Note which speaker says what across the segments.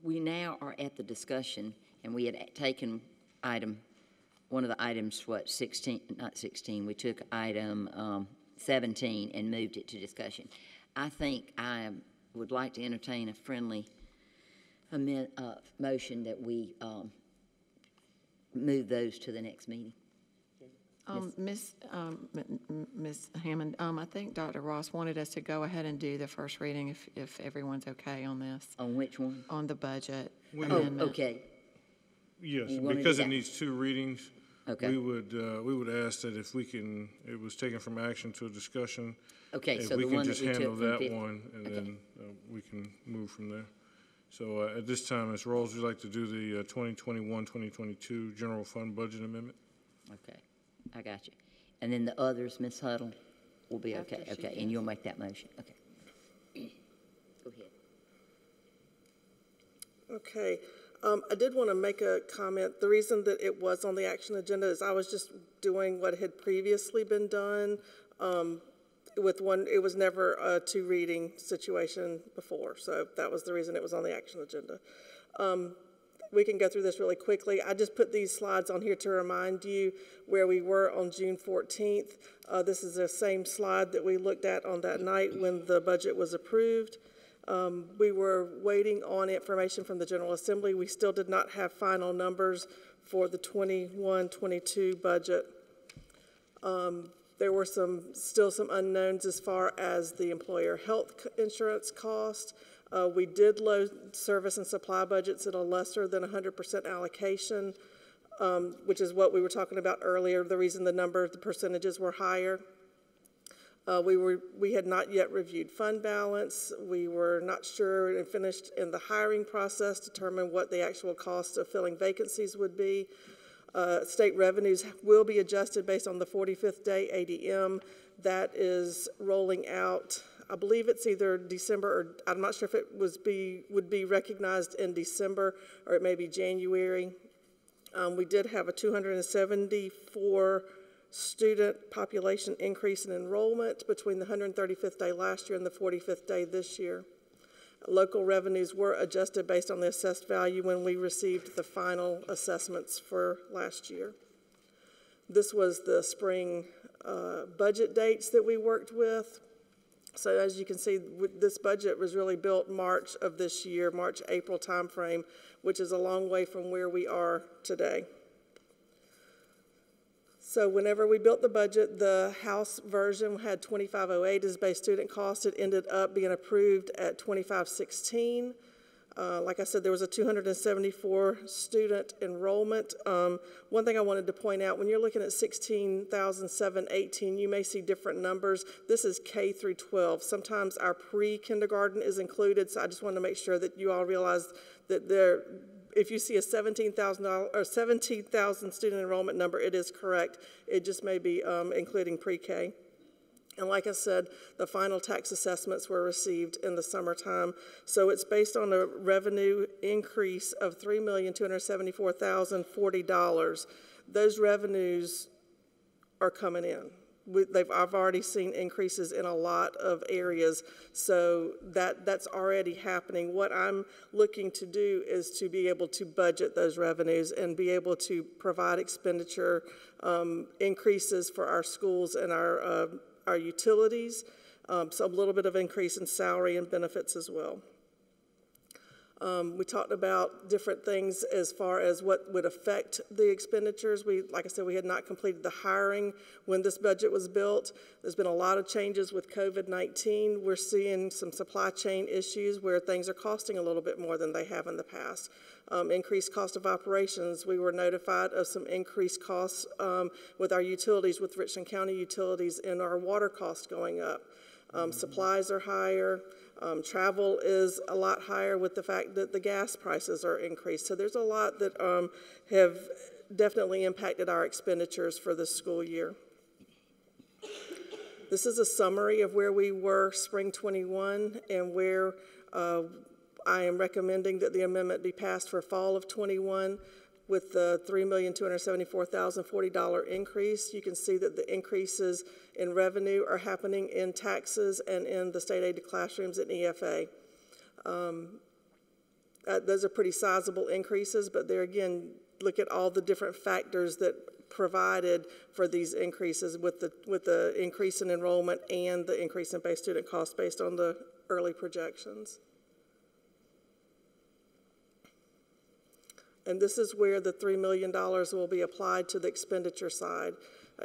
Speaker 1: we now are at the discussion, and we had taken one of the items, what, 16, not 16, we took item 17 and moved it to discussion. I think I would like to entertain a friendly motion that we move those to the next meeting.
Speaker 2: Ms. Hammond, I think Dr. Ross wanted us to go ahead and do the first reading if everyone's okay on this.
Speaker 1: On which one?
Speaker 2: On the budget
Speaker 1: amendment. Oh, okay.
Speaker 3: Yes, because it needs two readings.
Speaker 1: Okay.
Speaker 3: We would ask that if we can, it was taken from action to a discussion.
Speaker 1: Okay,
Speaker 3: if
Speaker 1: so
Speaker 3: we
Speaker 1: the
Speaker 3: can
Speaker 1: one
Speaker 3: just
Speaker 1: that we
Speaker 3: handle
Speaker 1: took from
Speaker 3: that one, and then we can move from there. So at this time, Ms. Rolls, would you like to do the 2021-2022 General Fund Budget Amendment?
Speaker 1: Okay, I got you. And then the others, Ms. Huddle, will be okay. Okay, and you'll make that motion. Okay. Go ahead.
Speaker 4: Okay. I did want to make a comment. The reason that it was on the action agenda is I was just doing what had previously been done with one. It was never a two-reading situation before, so that was the reason it was on the action agenda. We can go through this really quickly. I just put these slides on here to remind you where we were on June 14th. This is the same slide that we looked at on that night when the budget was approved. We were waiting on information from the General Assembly. We still did not have final numbers for the 21-22 budget. There were still some unknowns as far as the employer health insurance cost. We did load service and supply budgets at a lesser than 100% allocation, which is what we were talking about earlier, the reason the percentages were higher. We had not yet reviewed fund balance. We were not sure and finished in the hiring process, determine what the actual cost of filling vacancies would be. State revenues will be adjusted based on the 45th day ADM. That is rolling out. I believe it's either December or I'm not sure if it would be recognized in December or it may be January. We did have a 274 student population increase in enrollment between the 135th day last year and the 45th day this year. Local revenues were adjusted based on the assessed value when we received the final assessments for last year. This was the spring budget dates that we worked with. So as you can see, this budget was really built March of this year, March-April timeframe, which is a long way from where we are today. So whenever we built the budget, the House version had 2508 as base student cost. It ended up being approved at 2516. Like I said, there was a 274 student enrollment. One thing I wanted to point out, when you're looking at 16,718, you may see different numbers. This is K through 12. Sometimes our pre-kindergarten is included, so I just wanted to make sure that you all realize that if you see a 17,000 student enrollment number, it is correct. It just may be including pre-K. And like I said, the final tax assessments were received in the summertime. So it's based on a revenue increase of $3,274,040. Those revenues are coming in. I've already seen increases in a lot of areas, so that's already happening. What I'm looking to do is to be able to budget those revenues and be able to provide expenditure increases for our schools and our utilities, so a little bit of increase in salary and benefits as well. We talked about different things as far as what would affect the expenditures. Like I said, we had not completed the hiring when this budget was built. There's been a lot of changes with COVID-19. We're seeing some supply chain issues where things are costing a little bit more than they have in the past. Increased cost of operations. We were notified of some increased costs with our utilities, with Richland County Utilities, and our water costs going up. Supplies are higher. Travel is a lot higher with the fact that the gas prices are increased. So there's a lot that have definitely impacted our expenditures for this school year. This is a summary of where we were spring 21 and where I am recommending that the amendment be passed for fall of 21 with the $3,274,040 increase. You can see that the increases in revenue are happening in taxes and in the state aid to classrooms and EFA. Those are pretty sizable increases, but there again, look at all the different factors that provided for these increases with the increase in enrollment and the increase in base student costs based on the early projections. And this is where the $3 million will be applied to the expenditure side.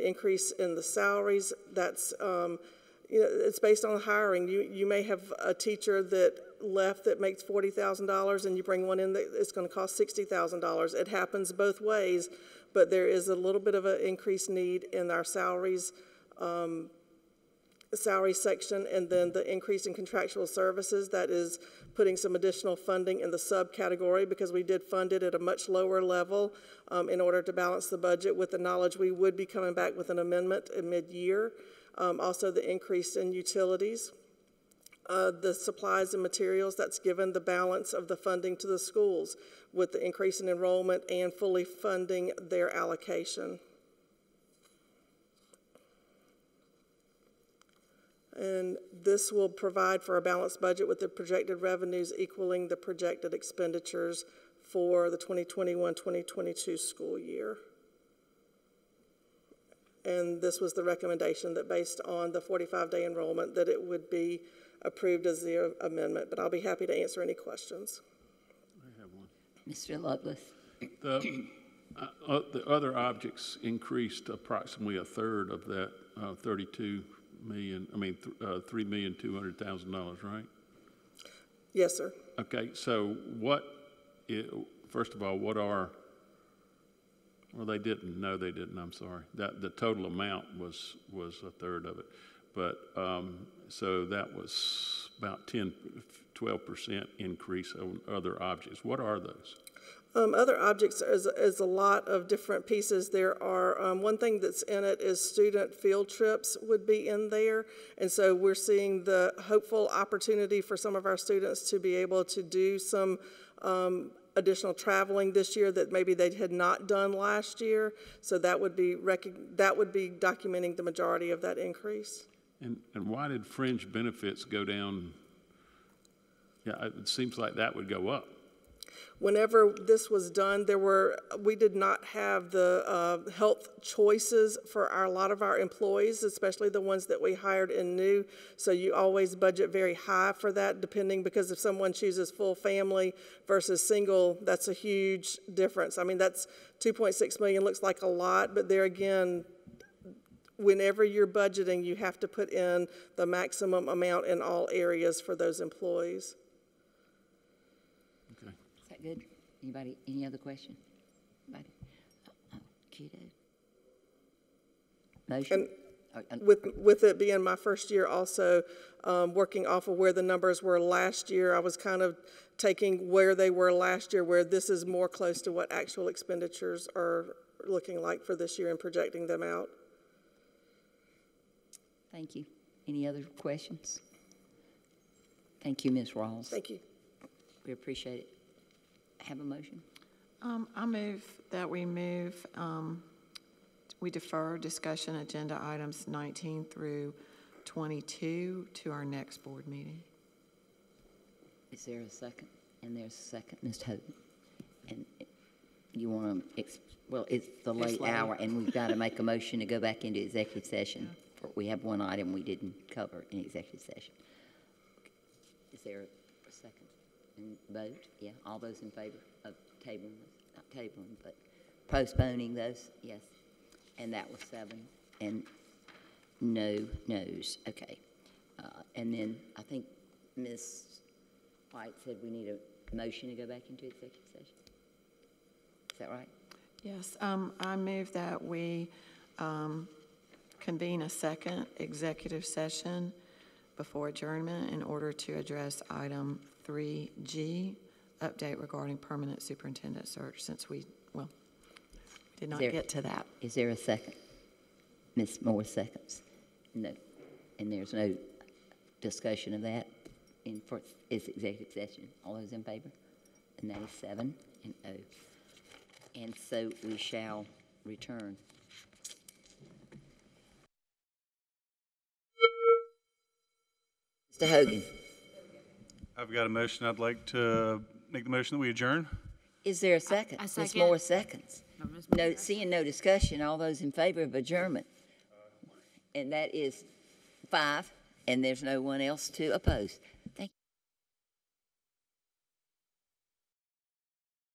Speaker 4: Increase in the salaries, that's, it's based on hiring. You may have a teacher that left that makes $40,000 and you bring one in that it's going to cost $60,000. It happens both ways, but there is a little bit of an increased need in our salaries, salary section, and then the increase in contractual services, that is putting some additional funding in the subcategory because we did fund it at a much lower level in order to balance the budget with the knowledge we would be coming back with an amendment in mid-year. Also the increase in utilities. The supplies and materials, that's given the balance of the funding to the schools with the increase in enrollment and fully funding their allocation. And this will provide for a balanced budget with the projected revenues equaling the projected expenditures for the 2021-2022 school year. And this was the recommendation that based on the 45-day enrollment that it would be approved as the amendment, but I'll be happy to answer any questions.
Speaker 5: I have one.
Speaker 1: Mr. Lovelace.
Speaker 5: The other objects increased approximately a third of that $3,200,000, right?
Speaker 4: Yes, sir.
Speaker 5: Okay, so first of all, what are, well, they didn't, no, they didn't, I'm sorry. The total amount was a third of it. But, so that was about 12% increase on other objects. What are those?
Speaker 4: Other objects is a lot of different pieces. There are, one thing that's in it is student field trips would be in there. And so we're seeing the hopeful opportunity for some of our students to be able to do some additional traveling this year that maybe they had not done last year. So that would be documenting the majority of that increase.
Speaker 5: And why did fringe benefits go down? Yeah, it seems like that would go up.
Speaker 4: Whenever this was done, we did not have the health choices for a lot of our employees, especially the ones that we hired in new. So you always budget very high for that, because if someone chooses full family versus single, that's a huge difference. I mean, that's $2.6 million, looks like a lot, but there again, whenever you're budgeting, you have to put in the maximum amount in all areas for those employees.
Speaker 5: Okay.
Speaker 1: Is that good? Anybody, any other question? Anybody? Kiddo. Motion?
Speaker 4: With it being my first year also, working off of where the numbers were last year, I was kind of taking where they were last year, where this is more close to what actual expenditures are looking like for this year and projecting them out.
Speaker 1: Thank you. Any other questions? Thank you, Ms. Rawls.
Speaker 4: Thank you.
Speaker 1: We appreciate it. Have a motion?
Speaker 2: I move that we defer discussion agenda items 19 through 22 to our next board meeting.
Speaker 1: Is there a second? And there's a second, Ms. Houghton. And you want to, well, it's the late hour, and we've got to make a motion to go back into executive session. Yeah. We have one item we didn't cover in executive session. Is there a second? And vote? Yeah, all those in favor of tabling, not tabling, but postponing those? Yes. And that was 7. And no's. Okay. And then I think Ms. White said we need a motion to go back into executive session. Is that right?
Speaker 2: Yes. I move that we convene a second executive session before adjournment in order to address item 3G, update regarding permanent superintendent search, since we, well, did not get to that.
Speaker 1: Is there a second? Ms. Moore seconds. No. And there's no discussion of that for its executive session. All those in favor? And that is 7 and 0. And so we shall return. Mr. Hogan.
Speaker 6: I've got a motion I'd like to Make the motion that we adjourn.
Speaker 1: Is there a second?
Speaker 7: I
Speaker 1: There's
Speaker 7: second.
Speaker 1: more seconds. No, seeing no discussion, all those in favor of adjournment? And that is 5, and there's no one else to oppose.